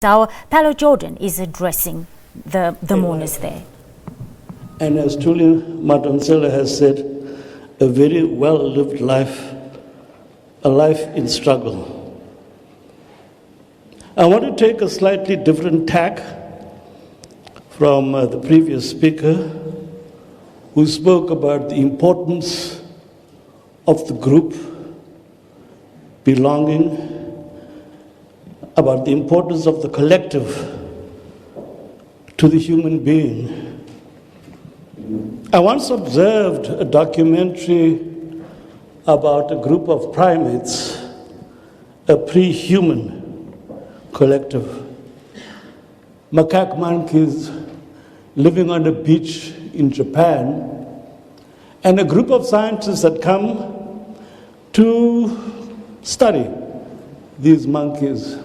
Dr Pallo Jordan is addressing the mourners there. And as truly Madonsela has said, a very well-lived life, a life in struggle. I want to take a slightly different tack from the previous speaker, who spoke about the importance of the group belonging, about the importance of the collective to the human being. I once observed a documentary about a group of primates, a pre-human collective. Macaque monkeys living on a beach in Japan, and a group of scientists had come to study these monkeys.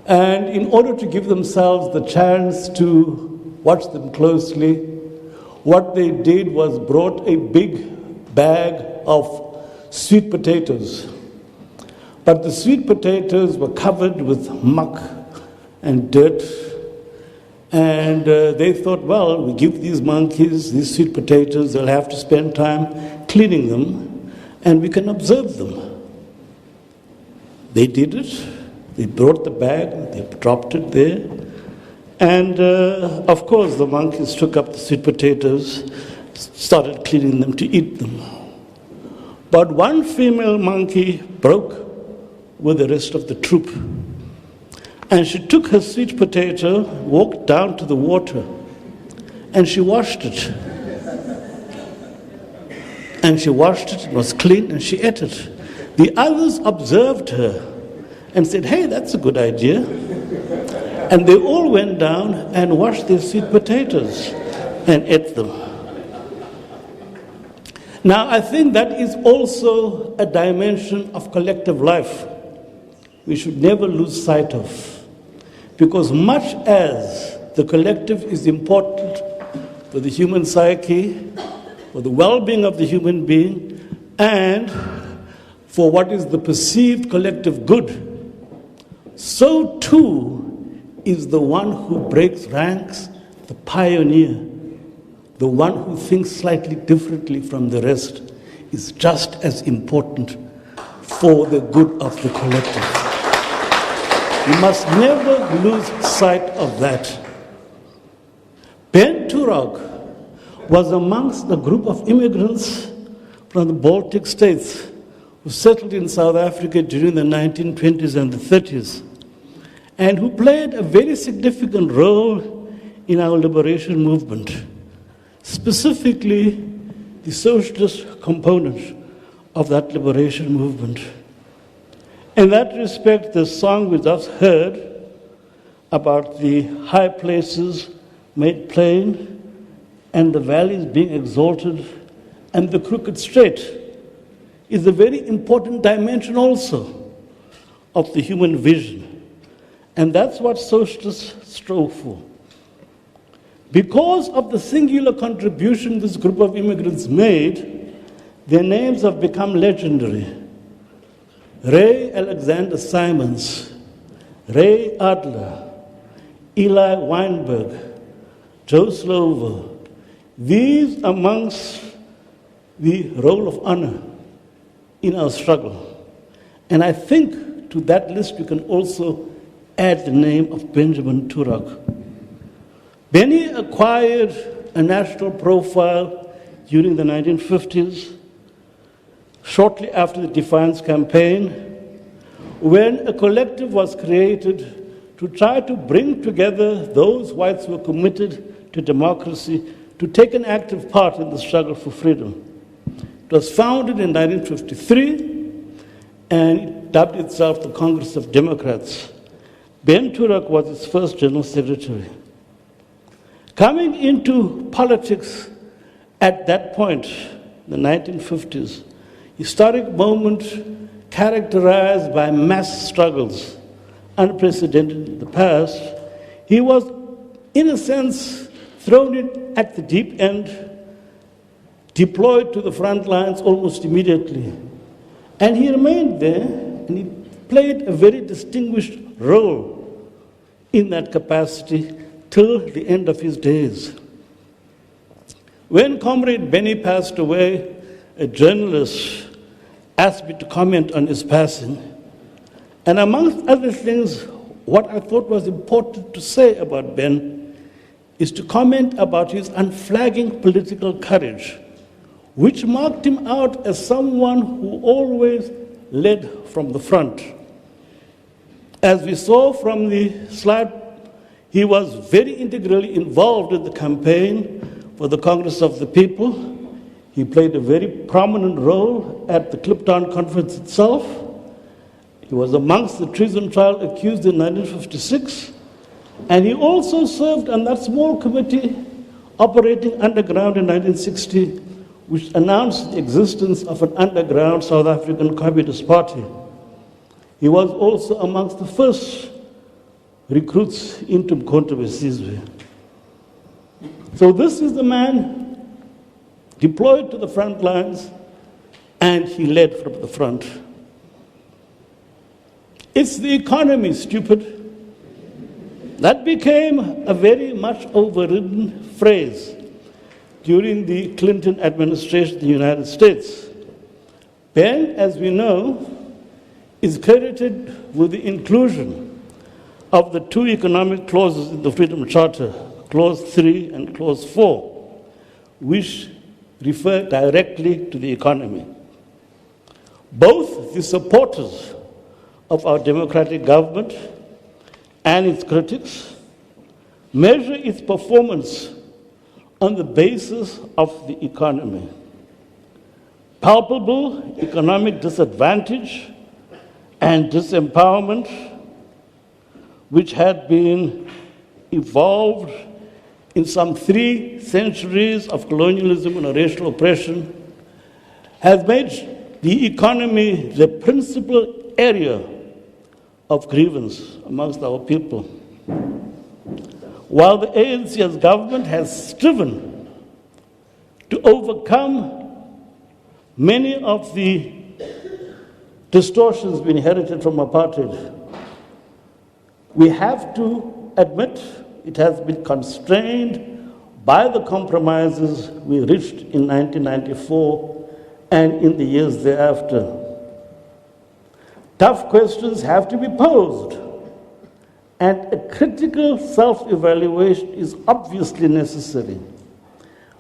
And in order to give themselves the chance to watch them closely, what they did was brought a big bag of sweet potatoes. But the sweet potatoes were covered with muck and dirt. And they thought, well, we give these monkeys these sweet potatoes, they'll have to spend time cleaning them, and we can observe them. They did it. They brought the bag, they dropped it there, and of course the monkeys took up the sweet potatoes, started cleaning them to eat them. But one female monkey broke with the rest of the troop, and she took her sweet potato, walked down to the water, and she washed it. And she washed it, it was clean, and she ate it. The others observed her and said, hey, that's a good idea. And they all went down and washed their sweet potatoes and ate them. Now, I think that is also a dimension of collective life we should never lose sight of. Because much as the collective is important for the human psyche, for the well-being of the human being, and for what is the perceived collective good, so too is the one who breaks ranks, the pioneer, the one who thinks slightly differently from the rest, is just as important for the good of the collective. We must never lose sight of that. Ben Turok was amongst a group of immigrants from the Baltic states who settled in South Africa during the 1920s and the 30s, and who played a very significant role in our liberation movement, specifically the socialist component of that liberation movement. In that respect, the song we just heard about the high places made plain and the valleys being exalted and the crooked straight is a very important dimension also of the human vision. And that's what socialists strove for. Because of the singular contribution this group of immigrants made, their names have become legendary. Ray Alexander Simons, Ray Adler, Eli Weinberg, Joe Slover, these amongst the roll of honor in our struggle. And I think to that list we can also add the name of Benjamin Turok. Benny acquired a national profile during the 1950s, shortly after the Defiance campaign, when a collective was created to try to bring together those whites who were committed to democracy to take an active part in the struggle for freedom. It was founded in 1953 and it dubbed itself the Congress of Democrats. Ben Turok was its first general secretary. Coming into politics at that point, the 1950s, historic moment characterized by mass struggles, unprecedented in the past, he was, in a sense, thrown in at the deep end, deployed to the front lines almost immediately. And he remained there, and he played a very distinguished role in that capacity till the end of his days. When Comrade Benny passed away, a journalist asked me to comment on his passing. And amongst other things, what I thought was important to say about Ben is to comment about his unflagging political courage, which marked him out as someone who always led from the front. As we saw from the slide, he was very integrally involved in the campaign for the Congress of the People. He played a very prominent role at the Kliptown Conference itself. He was amongst the treason trial accused in 1956. And he also served on that small committee operating underground in 1960, which announced the existence of an underground South African Communist Party. He was also amongst the first recruits into Mkhonto Wesizwe. So this is the man deployed to the front lines, and he led from the front. It's the economy, stupid. That became a very much overridden phrase during the Clinton administration in the United States. Ben, as we know, is credited with the inclusion of the two economic clauses in the Freedom Charter, Clause 3 and Clause 4, which refer directly to the economy. Both the supporters of our democratic government and its critics measure its performance on the basis of the economy. Palpable economic disadvantage and disempowerment, which had been evolved in some 3 centuries of colonialism and racial oppression, has made the economy the principal area of grievance amongst our people. While the ANC as government has striven to overcome many of the distortions we inherited from apartheid, we have to admit it has been constrained by the compromises we reached in 1994 and in the years thereafter. Tough questions have to be posed, and a critical self-evaluation is obviously necessary.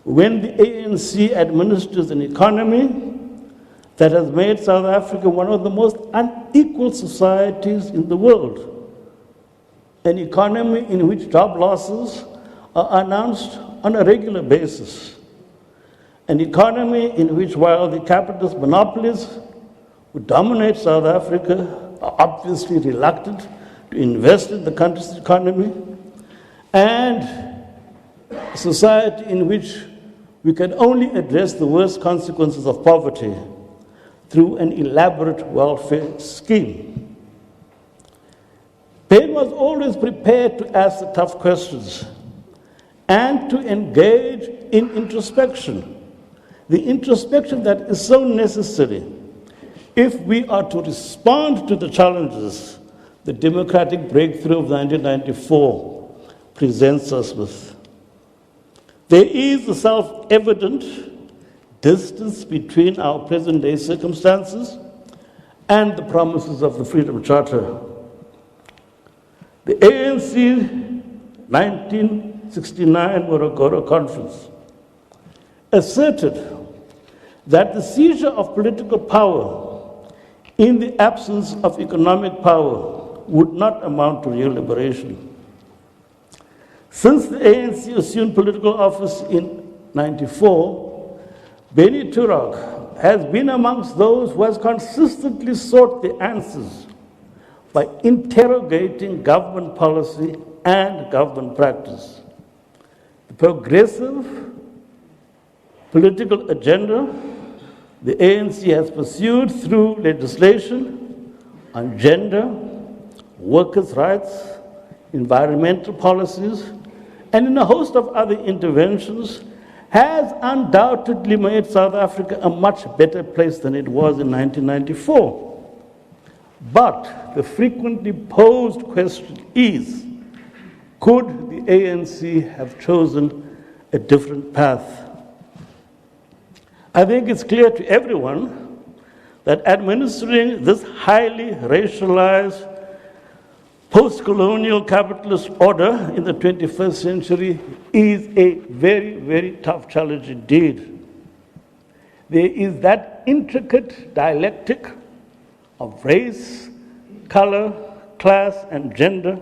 When the ANC administers an economy that has made South Africa one of the most unequal societies in the world, an economy in which job losses are announced on a regular basis, an economy in which, while the capitalist monopolies who dominate South Africa are obviously reluctant to invest in the country's economy, and a society in which we can only address the worst consequences of poverty through an elaborate welfare scheme. Ben was always prepared to ask the tough questions and to engage in introspection, the introspection that is so necessary if we are to respond to the challenges the democratic breakthrough of 1994 presents us with. There is a self-evident distance between our present-day circumstances and the promises of the Freedom Charter. The ANC 1969 Morogoro Conference asserted that the seizure of political power in the absence of economic power would not amount to real liberation. Since the ANC assumed political office in 1994, Benny Turok has been amongst those who has consistently sought the answers by interrogating government policy and government practice. The progressive political agenda the ANC has pursued through legislation on gender, workers' rights, environmental policies, and in a host of other interventions has undoubtedly made South Africa a much better place than it was in 1994. But the frequently posed question is, Could the ANC have chosen a different path? I think it's clear to everyone that administering this highly racialized post-colonial capitalist order in the 21st century is a very, very tough challenge indeed. There is that intricate dialectic of race, color, class, and gender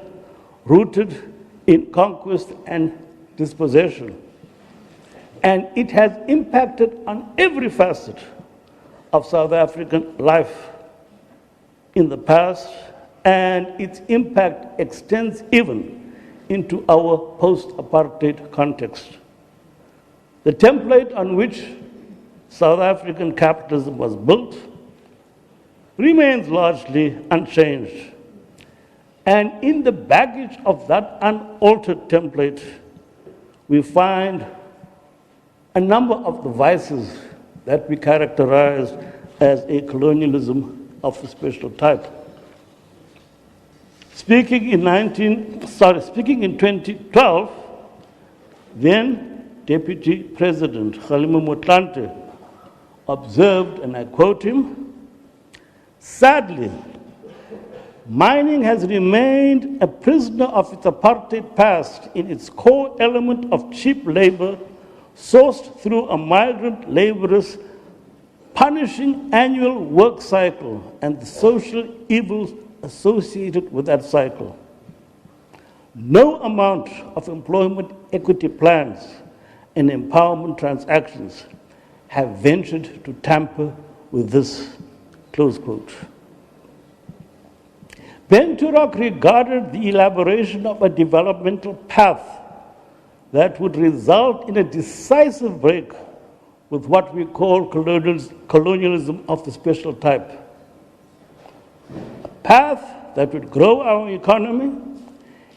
rooted in conquest and dispossession. And it has impacted on every facet of South African life in the past, and its impact extends even into our post-apartheid context. The template on which South African capitalism was built remains largely unchanged. And in the baggage of that unaltered template, we find a number of the vices that we characterize as a colonialism of a special type. Speaking in 2012, then Deputy President Kgalema Motlanthe observed, and I quote him, "Sadly, mining has remained a prisoner of its apartheid past in its core element of cheap labor sourced through a migrant laborer's punishing annual work cycle and the social evils associated with that cycle. No amount of employment equity plans and empowerment transactions have ventured to tamper with this," close quote. Ben Turok regarded the elaboration of a developmental path that would result in a decisive break with what we call colonialism of the special type. A path that would grow our economy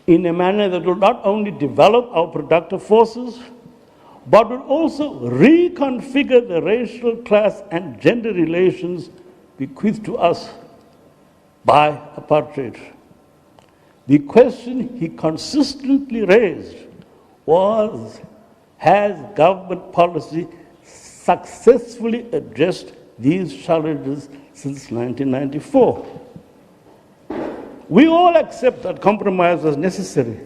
in a manner that will not only develop our productive forces, but will also reconfigure the racial, class, and gender relations bequeathed to us by apartheid. The question he consistently raised was, has government policy successfully addressed these challenges since 1994? We all accept that compromise was necessary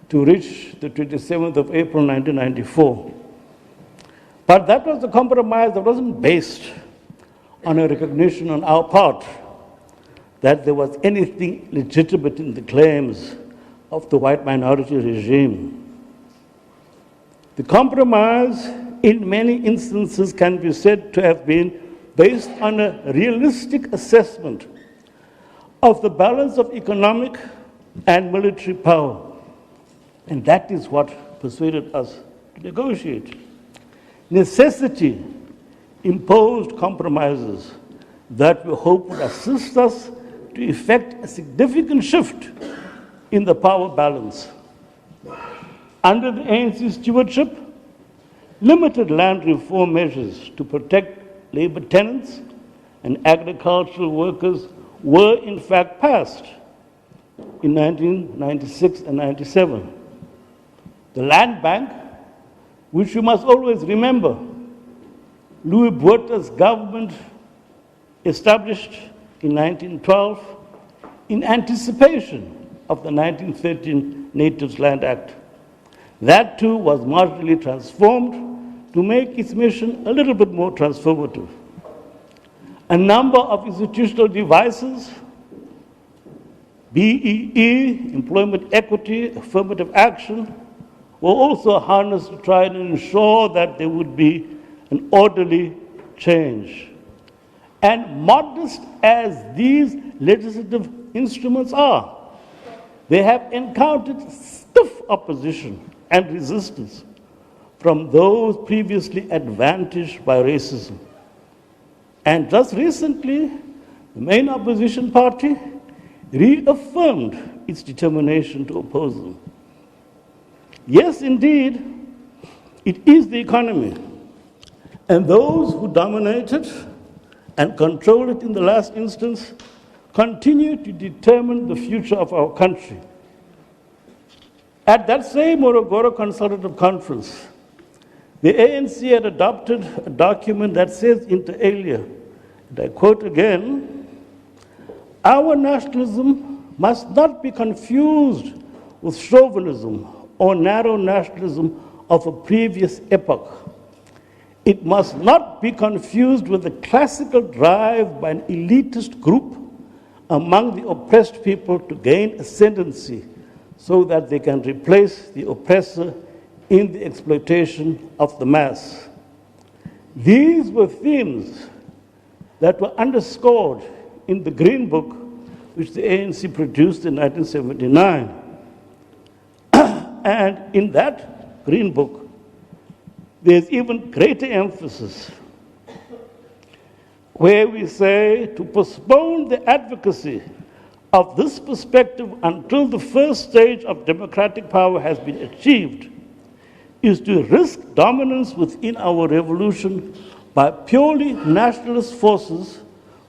to reach the 27th of April 1994. But that was a compromise that wasn't based on a recognition on our part that there was anything legitimate in the claims of the white minority regime. The compromise, in many instances, can be said to have been based on a realistic assessment of the balance of economic and military power. And that is what persuaded us to negotiate. Necessity imposed compromises that we hope would assist us to effect a significant shift in the power balance. Under the ANC stewardship, limited land reform measures to protect labor tenants and agricultural workers were in fact passed in 1996 and 97. The Land Bank, which you must always remember, Louis Botha's government established in 1912 in anticipation of the 1913 Natives Land Act. That too was marginally transformed to make its mission a little bit more transformative. A number of institutional devices, BEE, employment equity, affirmative action, were also harnessed to try and ensure that there would be an orderly change. And modest as these legislative instruments are, they have encountered stiff opposition and resistance from those previously advantaged by racism. And just recently, the main opposition party reaffirmed its determination to oppose them. Yes, indeed, it is the economy. And those who dominate it and control it in the last instance continue to determine the future of our country. At that same Morogoro Consultative Conference, the ANC had adopted a document that says inter alia, and I quote again, "Our nationalism must not be confused with chauvinism or narrow nationalism of a previous epoch. It must not be confused with the classical drive by an elitist group among the oppressed people to gain ascendancy so that they can replace the oppressor in the exploitation of the mass." These were themes that were underscored in the Green Book, which the ANC produced in 1979. And in that Green Book, there's even greater emphasis where we say to postpone the advocacy of this perspective until the first stage of democratic power has been achieved is to risk dominance within our revolution by purely nationalist forces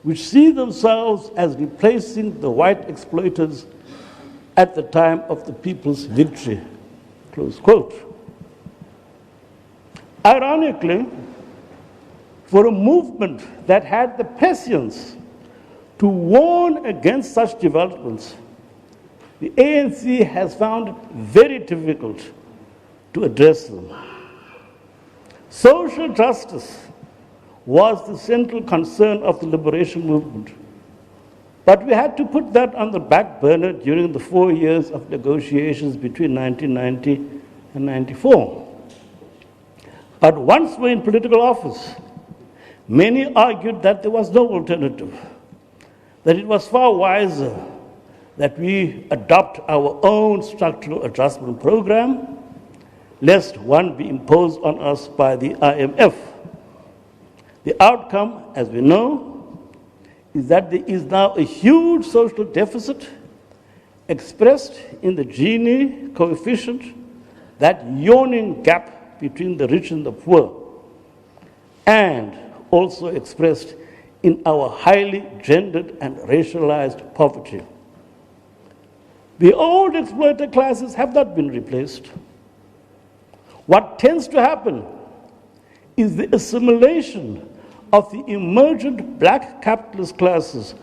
which see themselves as replacing the white exploiters at the time of the people's victory. Close quote. Ironically, for a movement that had the prescience to warn against such developments, the ANC has found it very difficult to address them. Social justice was the central concern of the liberation movement, but we had to put that on the back burner during the 4 years of negotiations between 1990 and 94. But once we're in political office, many argued that there was no alternative, that it was far wiser that we adopt our own structural adjustment program, lest one be imposed on us by the IMF. The outcome, as we know, is that there is now a huge social deficit expressed in the Gini coefficient, that yawning gap between the rich and the poor, and also expressed in our highly gendered and racialized poverty. The old exploiter classes have not been replaced. What tends to happen is the assimilation of the emergent black capitalist classes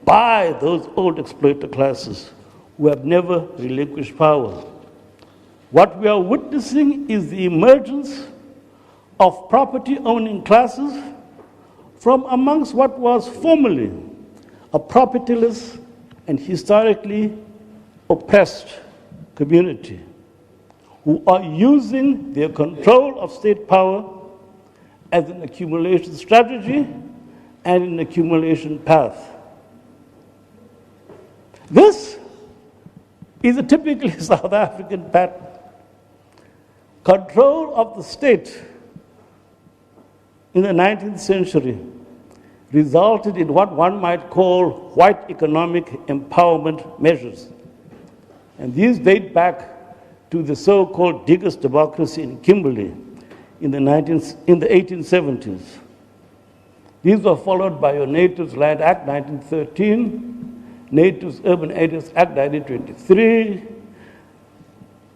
by those old exploiter classes who have never relinquished power. What we are witnessing is the emergence of property-owning classes from amongst what was formerly a propertyless and historically oppressed community, who are using their control of state power as an accumulation strategy and an accumulation path. This is a typically South African pattern. Control of the state in the 19th century resulted in what one might call white economic empowerment measures. And these date back to the so-called diggers' democracy in Kimberley in the 1870s. These were followed by your Natives Land Act 1913, Natives Urban Areas Act 1923,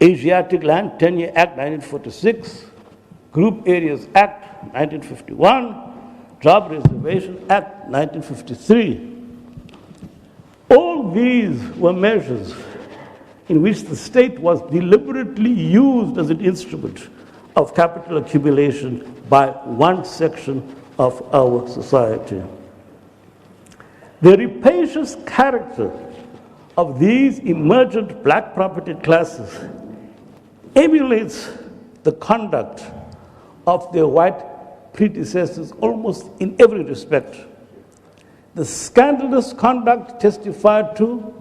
Asiatic Land Tenure Act 1946, Group Areas Act 1951, Job Reservation Act 1953. All these were measures in which the state was deliberately used as an instrument of capital accumulation by one section of our society. The rapacious character of these emergent black property classes emulates the conduct of their white predecessors almost in every respect. The scandalous conduct testified to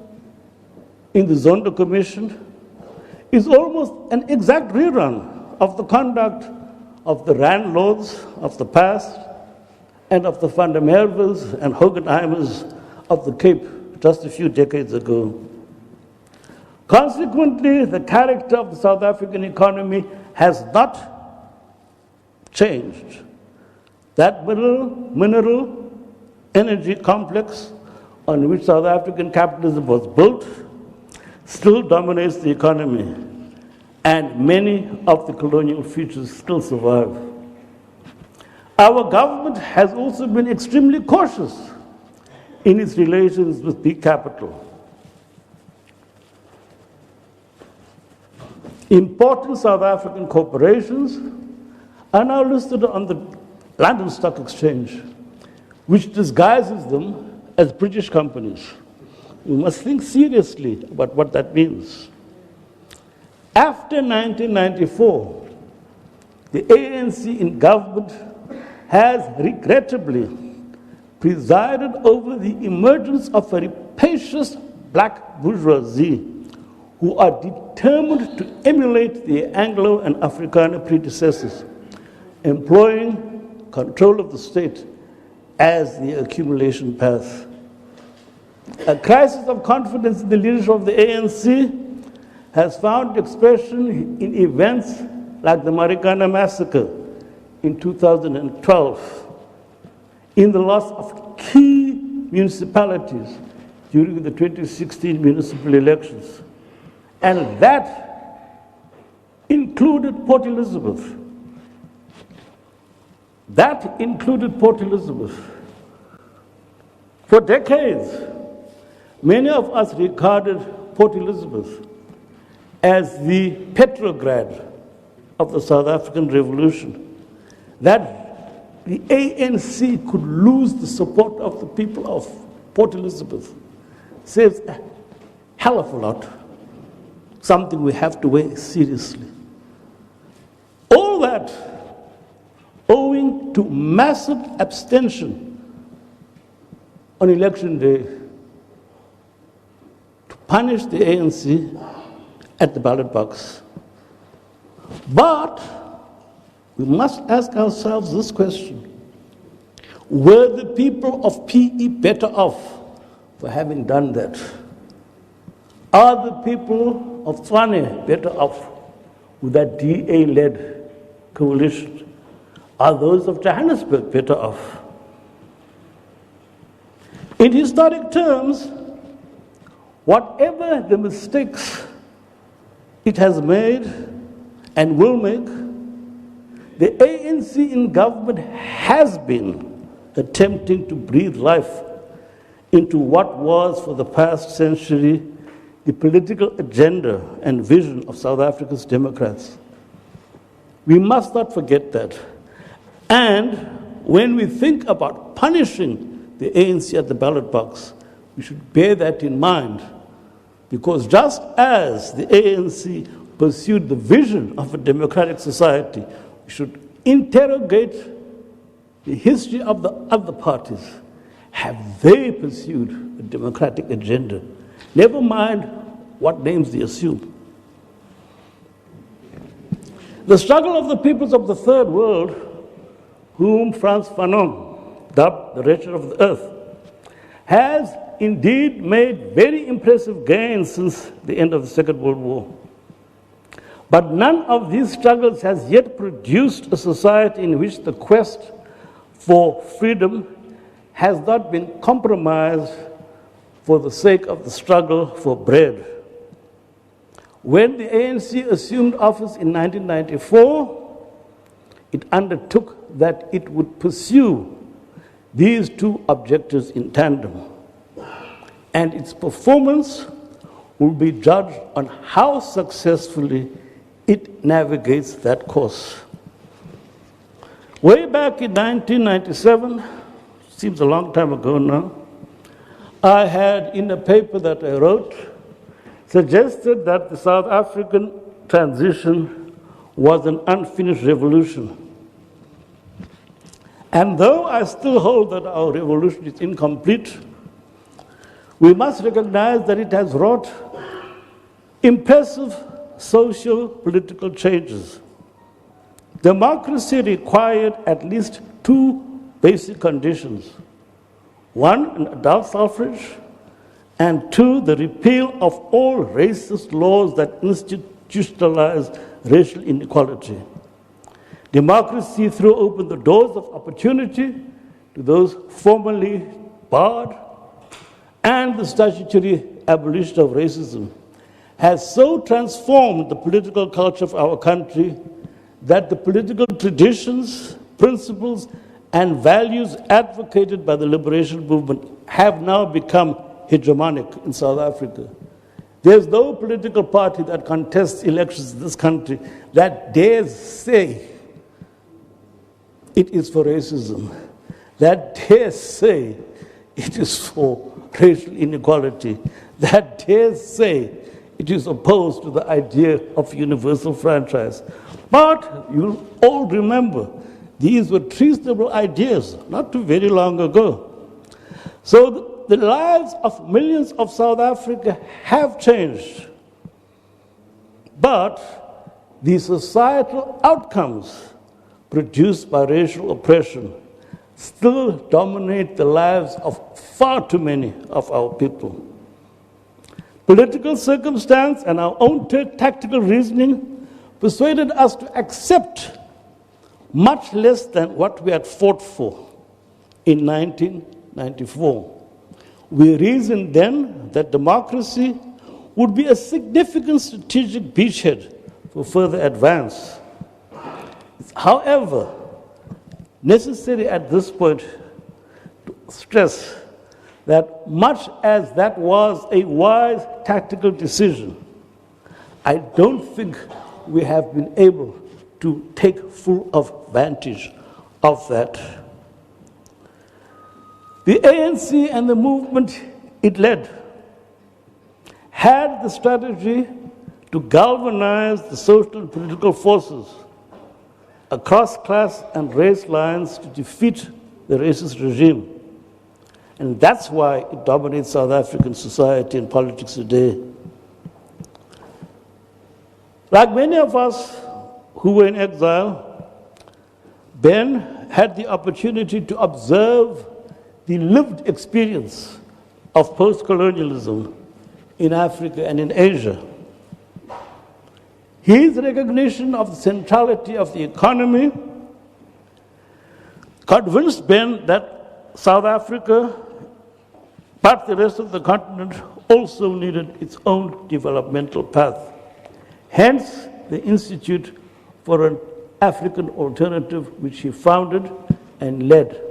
in the Zondo Commission is almost an exact rerun of the conduct of the landlords of the past and of the Van der Merwes and Hogenheimers of the Cape just a few decades ago. Consequently, the character of the South African economy has not changed. That mineral energy complex on which South African capitalism was built still dominates the economy. and many of the colonial features still survive. Our government has also been extremely cautious in its relations with big capital. Important South African corporations are now listed on the London Stock Exchange, which disguises them as British companies. We must think seriously about what that means. After 1994, the ANC in government has regrettably presided over the emergence of a rapacious black bourgeoisie who are determined to emulate their Anglo and Afrikaner predecessors, employing control of the state as the accumulation path. A crisis of confidence in the leadership of the ANC has found expression in events like the Marikana massacre in 2012, in the loss of key municipalities during the 2016 municipal elections. And that included Port Elizabeth. That included Port Elizabeth. For decades, many of us regarded Port Elizabeth as the Petrograd of the South African Revolution, that the ANC could lose the support of the people of Port Elizabeth says a hell of a lot, something we have to weigh seriously. All that owing to massive abstention on election day to punish the ANC at the ballot box. But we must ask ourselves this question: were the people of PE better off for having done that? Are the people of Tshwane better off with that DA-led coalition? Are those of Johannesburg better off? In historic terms, whatever the mistakes it has made and will make, the ANC in government has been attempting to breathe life into what was, for the past century, the political agenda and vision of South Africa's Democrats. We must not forget that. And when we think about punishing the ANC at the ballot box, we should bear that in mind. Because just as the ANC pursued the vision of a democratic society, we should interrogate the history of the other parties. Have they pursued a democratic agenda? Never mind what names they assume. The struggle of the peoples of the Third World, whom Frantz Fanon dubbed the wretched of the earth, has indeed made very impressive gains since the end of the Second World War. But none of these struggles has yet produced a society in which the quest for freedom has not been compromised for the sake of the struggle for bread. When the ANC assumed office in 1994, it undertook that it would pursue these two objectives in tandem, and its performance will be judged on how successfully it navigates that course. Way back in 1997, seems a long time ago now, I had, in a paper that I wrote, suggested that the South African transition was an unfinished revolution. And though I still hold that our revolution is incomplete, we must recognize that it has wrought impressive social political changes. Democracy required at least two basic conditions. One, an adult suffrage, and two, the repeal of all racist laws that institutionalize racial inequality. Democracy threw open the doors of opportunity to those formerly barred, and the statutory abolition of racism has so transformed the political culture of our country that the political traditions, principles, and values advocated by the liberation movement have now become hegemonic in South Africa. There's no political party that contests elections in this country that dares say it is for racism, that dares say it is for racial inequality, that dares say it is opposed to the idea of universal franchise. But you'll all remember, these were treasonable ideas not too very long ago. So the lives of millions of South Africa have changed. But the societal outcomes produced by racial oppression still dominate the lives of far too many of our people. Political circumstance and our own tactical reasoning persuaded us to accept much less than what we had fought for in 1994. We reasoned then that democracy would be a significant strategic beachhead for further advance. It's, however, necessary at this point to stress that much as that was a wise tactical decision, I don't think we have been able to take full advantage of that. The ANC and the movement it led had the strategy to galvanize the social and political forces across class and race lines to defeat the racist regime. And that's why it dominates South African society and politics today. Like many of us who were in exile, Ben had the opportunity to observe the lived experience of post-colonialism in Africa and in Asia. His recognition of the centrality of the economy convinced Ben that South Africa, but the rest of the continent, also needed its own developmental path. Hence, the Institute for an African Alternative, which he founded and led,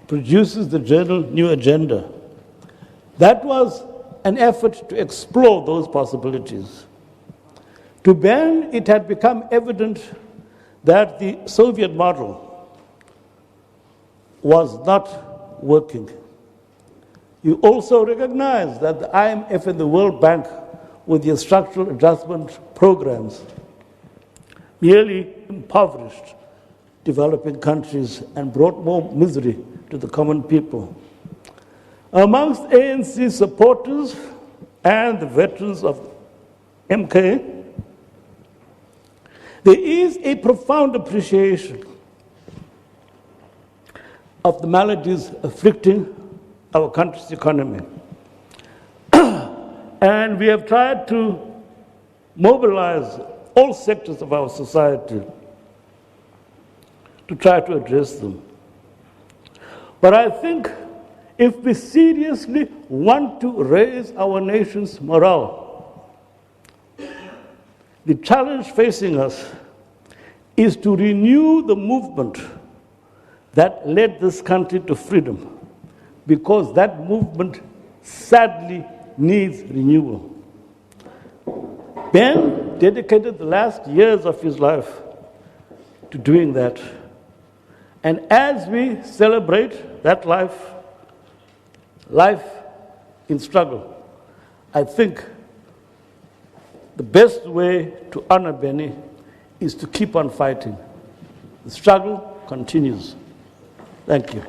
produces the journal New Agenda. That was an effort to explore those possibilities. To Ben, it had become evident that the Soviet model was not working. You also recognize that the IMF and the World Bank, with their structural adjustment programs, merely impoverished developing countries and brought more misery to the common people. Amongst ANC supporters and the veterans of MK, there is a profound appreciation of the maladies afflicting our country's economy. And we have tried to mobilize all sectors of our society to try to address them. But I think if we seriously want to raise our nation's morale, the challenge facing us is to renew the movement that led this country to freedom, because that movement sadly needs renewal. Ben dedicated the last years of his life to doing that. And as we celebrate that life in struggle, I think the best way to honor Benny is to keep on fighting. The struggle continues. Thank you.